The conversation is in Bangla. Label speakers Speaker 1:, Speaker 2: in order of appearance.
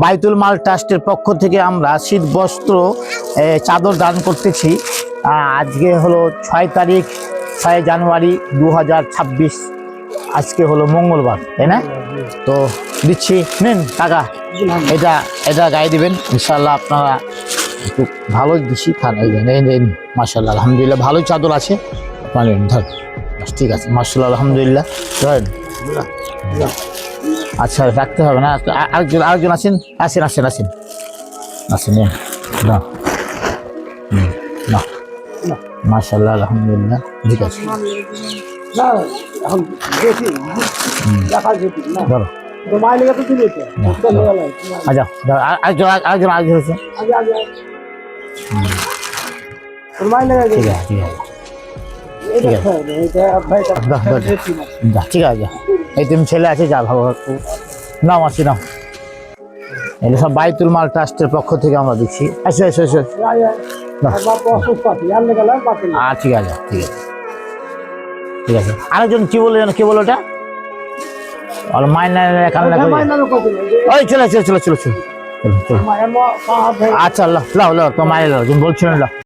Speaker 1: বাইতুল মাল ট্রাস্টের পক্ষ থেকে আমরা শীত বস্ত্র চাদর দান করতেছি। আজকে হলো 6 তারিখ 6 জানুয়ারি 2026। আজকে হলো মঙ্গলবার, তাই না? তো দিচ্ছি, নেন টাকা, এটা গায়ে দিবেন ইনশাল্লাহ। আপনারা একটু ভালো দিচ্ছি, খান। এই মাশাল্লাহ আলহামদুলিল্লাহ ভালোই চাদর আছে। আপনার ধর, ঠিক আছে মাশাল্লাহ আলহামদুলিল্লাহ। ধরেন, আচ্ছা রাখতে হবে না। আরেকজন আছেন, আসেন না না মাশাল্লাহ আলহামদুলিল্লাহ, ঠিক আছে। ধরো আরেকজন হয়েছে, ঠিক আছে। এই তুমি ছেলে আছে, যা ভালো নাও, আসি নাও। এটা সব বাইতুল মাল ট্রাস্টের পক্ষ থেকে আমরা দিচ্ছি। এসো এসো এসো, ঠিক আছে ঠিক আছে ঠিক আছে। আরেকজন কি বলে জানো, কি বলো ওটা? ওই চলে চলো চলো চলো চলো, আচ্ছা লাও লাও, তো মায়ের বলছিলেন।